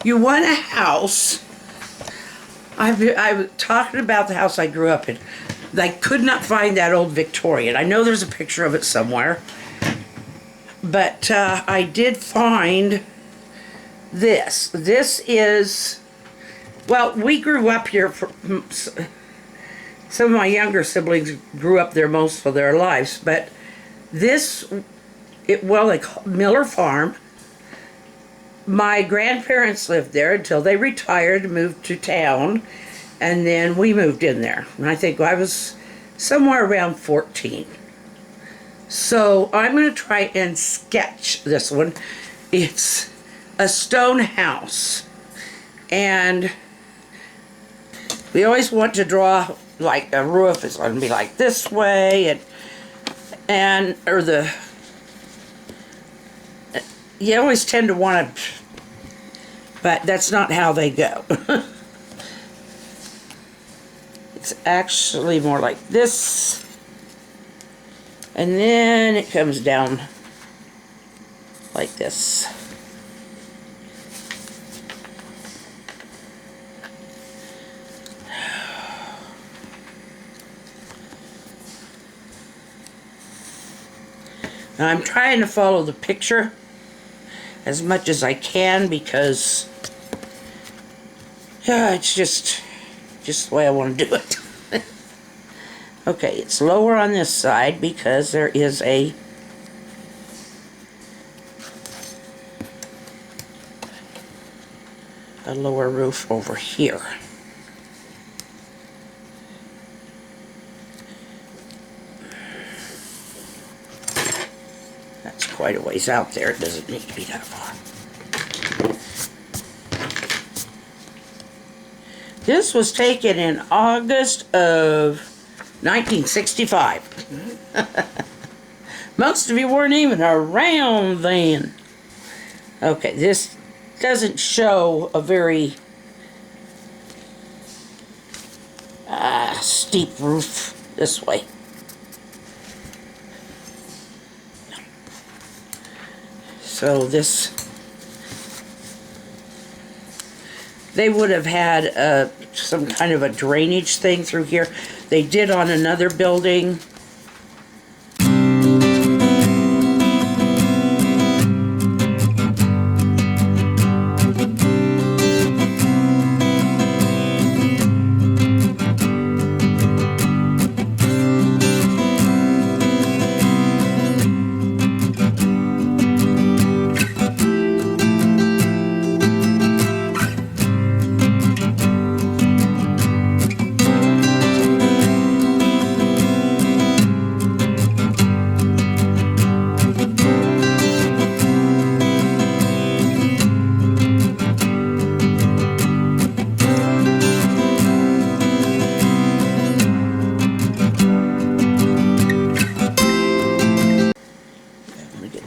You want a house. I was talking about the house I grew up in. I could not find that old Victorian. I know there's a picture of it somewhere. But I did find this. This is, well, we grew up here. Some of my younger siblings grew up there most of their lives. But this, they call it Miller Farm. My grandparents lived there until they retired and moved to town. And then we moved in there. And I think I was somewhere around 14. So I'm going to try and sketch this one. It's a stone house. And we always want to draw like a roof is going to be like this way. You always tend to want to, but that's not how they go. It's actually more like this. And then it comes down like this. Now I'm trying to follow the picture as much as I can because it's just the way I want to do it. Okay, it's lower on this side because there is a lower roof over here. That's quite a ways out there. It doesn't need to be that far. This was taken in August of 1965. Most of you weren't even around then. Okay, this doesn't show a very steep roof this way. So they would have had some kind of a drainage thing through here. They did on another building.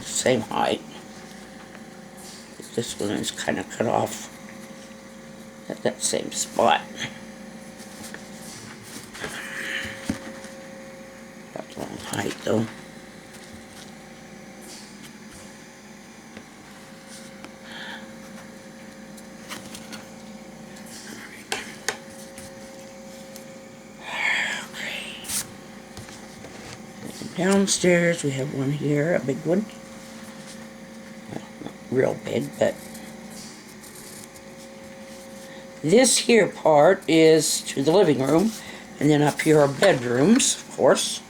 Same height. This one is kind of cut off at that same spot. About the wrong height though. Okay. Downstairs we have one here, a big one. Real big, but this here part is to the living room, and then up here are bedrooms, of course.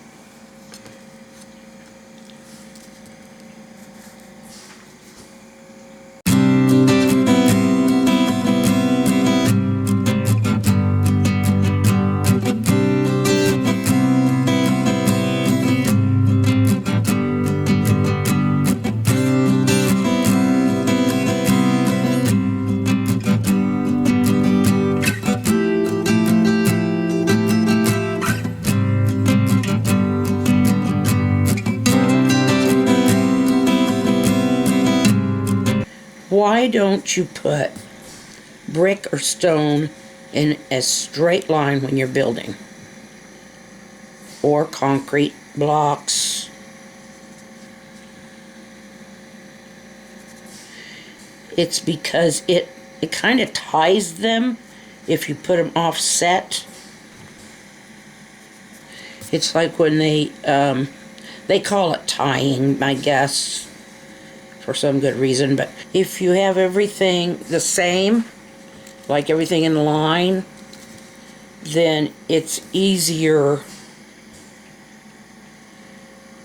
Why don't you put brick or stone in a straight line when you're building? Or concrete blocks. It's because it it kind of ties them if you put them offset. It's like when they call it tying, I guess, for some good reason. But if you have everything the same, like everything in line, then it's easier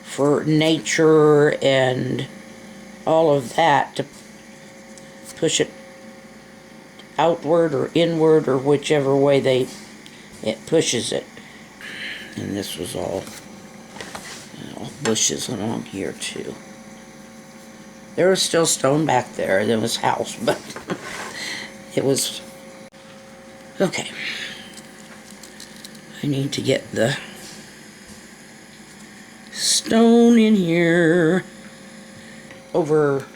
for nature and all of that to push it outward or inward or whichever way it pushes it. And this was all, bushes along here too. There was still stone back there. There was house, but it was okay. I need to get the stone in here. Overgrown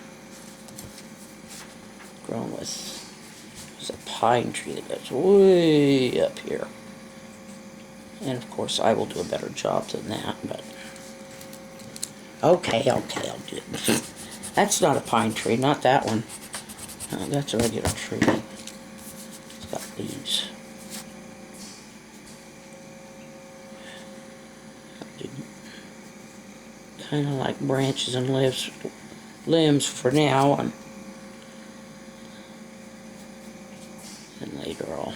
with, there's a pine tree that goes way up here. And of course I will do a better job than that, but okay, I'll do it. That's not a pine tree, not that one. No, that's a regular tree. It's got leaves. Kind of like branches and limbs for now, and later I'll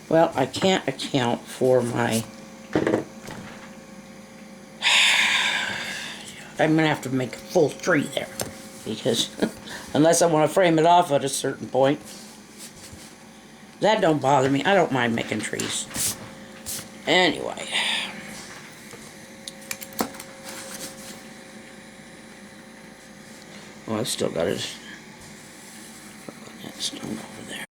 well, I can't account for my I'm gonna have to make a full tree there, because unless I want to frame it off at a certain point. That don't bother me. I don't mind making trees. Anyway. Oh, I've still got it. That stone over there.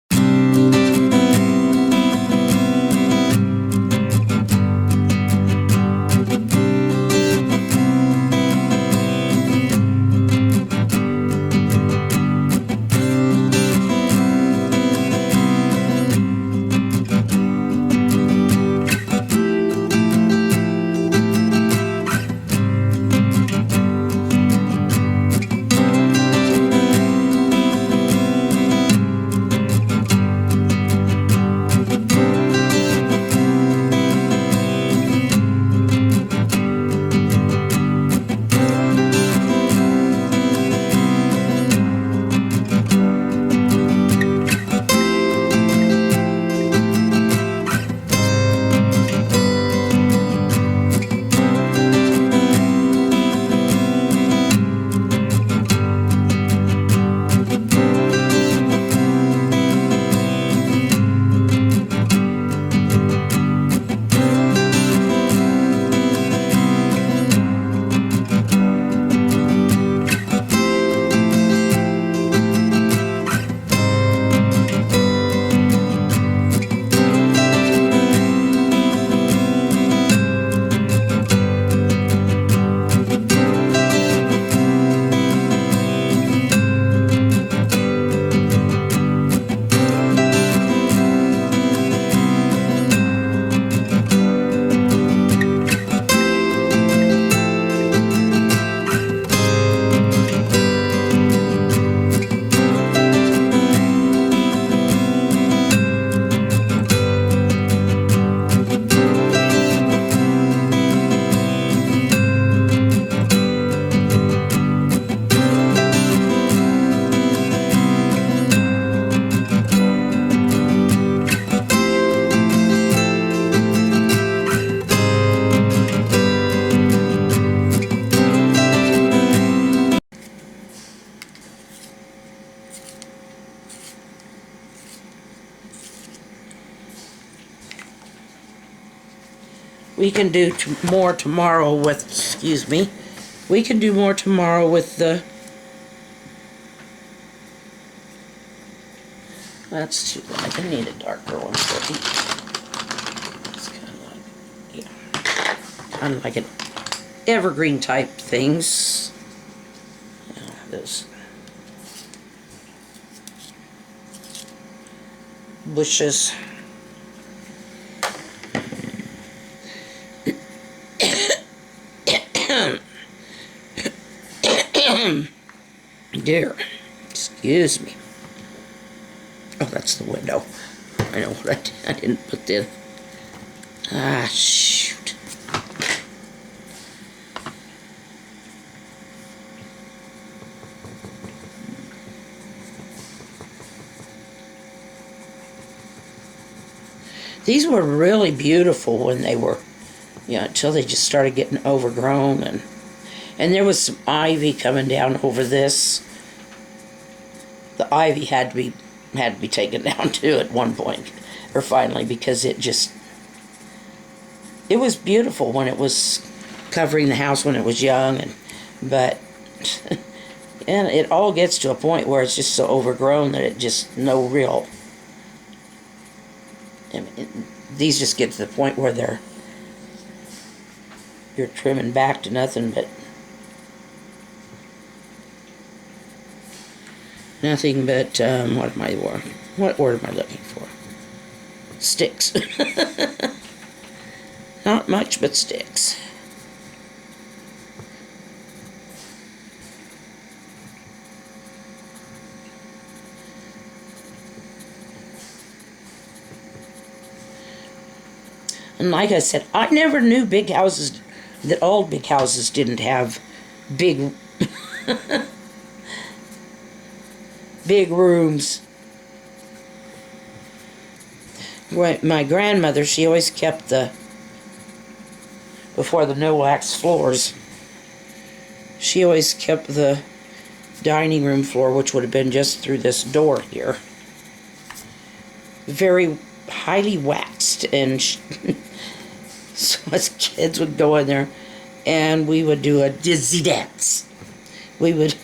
We can do more tomorrow with, excuse me, we can do more tomorrow with the, that's too light. I need a darker one for it. It's kind of like, yeah, kind of like an evergreen type things. Yeah, this. bushes. Dear, excuse me. Oh, that's the window. I know what I didn't put the. Ah, shoot. These were really beautiful when they were, until they just started getting overgrown, and there was some ivy coming down over this. The ivy had to be taken down too at one point, or finally, because it was beautiful when it was covering the house when it was young, but and it all gets to a point where it's just so overgrown that it just no real. I mean, these just get to the point where you're trimming back to nothing but what word am I looking for? Sticks. Not much, but sticks. And like I said, I never knew that all big houses didn't have big, big rooms. My grandmother, she always kept before the no-wax floors, she always kept the dining room floor, which would have been just through this door here, very highly waxed, and so us kids would go in there and we would do a dizzy dance. We would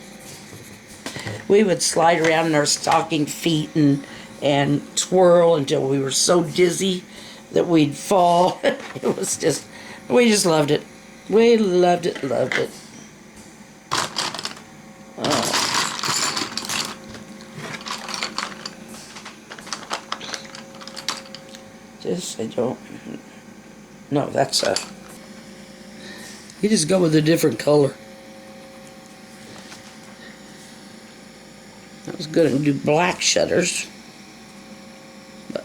slide around in our stocking feet and twirl until we were so dizzy that we'd fall. It was just, we just loved it. We loved it. Oh. This, I don't. No, that's you just go with a different color. I was gonna do black shutters, but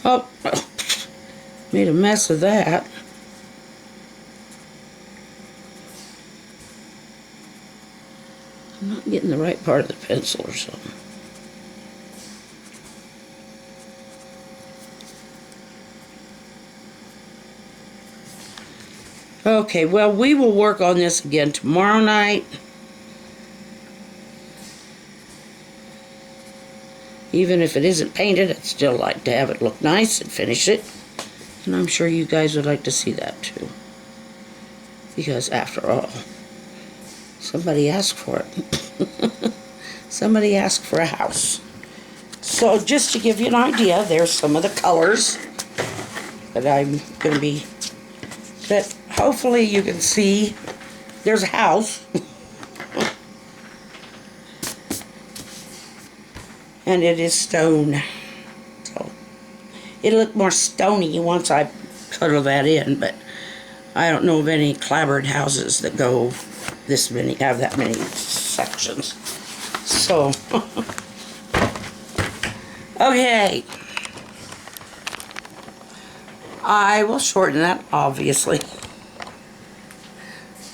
oh, made a mess of that. I'm not getting the right part of the pencil or something. Okay, well, we will work on this again tomorrow night. Even if it isn't painted, I'd still like to have it look nice and finish it. And I'm sure you guys would like to see that too. Because after all, somebody asked for it. Somebody asked for a house. So just to give you an idea, there's some of the colors that I'm going to be, that hopefully you can see. There's a house. And it is stone. So it'll look more stony once I color that in, but I don't know of any clapboard houses that go this many, have that many sections. So, okay. I will shorten that, obviously.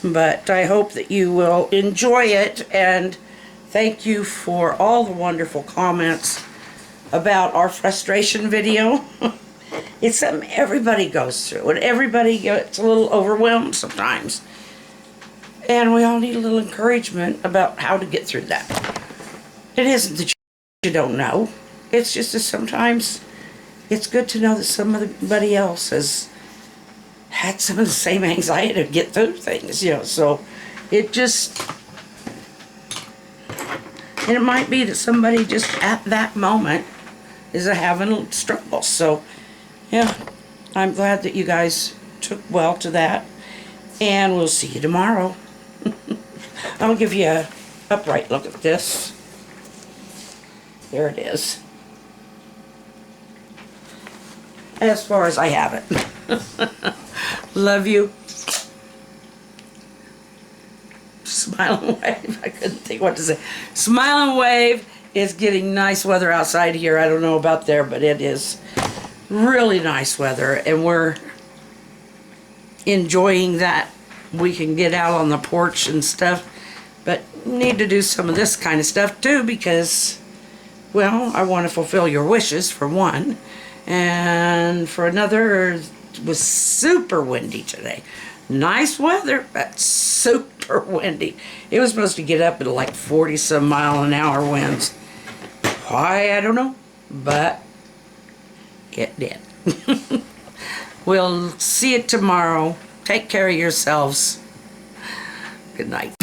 But I hope that you will enjoy it, and thank you for all the wonderful comments about our frustration video. It's something everybody goes through, and everybody gets a little overwhelmed sometimes. And we all need a little encouragement about how to get through that. It isn't that you don't know. It's just that sometimes it's good to know that somebody else has had some of the same anxiety to get through things, so it just, and it might be that somebody just at that moment is having struggles. So, yeah, I'm glad that you guys took well to that. And we'll see you tomorrow. I'll give you a upright look at this. There it is. As far as I have it. Love you. Smile and wave. I couldn't think what to say. Smile and wave. It's getting nice weather outside here. I don't know about there, but it is really nice weather. And we're enjoying that. We can get out on the porch and stuff. But need to do some of this kind of stuff too because, well, I want to fulfill your wishes for one. And for another, it was super windy today. Nice weather, but super windy. It was supposed to get up at like 40-some mile-an-hour winds. Why, I don't know, but it did. We'll see you tomorrow. Take care of yourselves. Good night.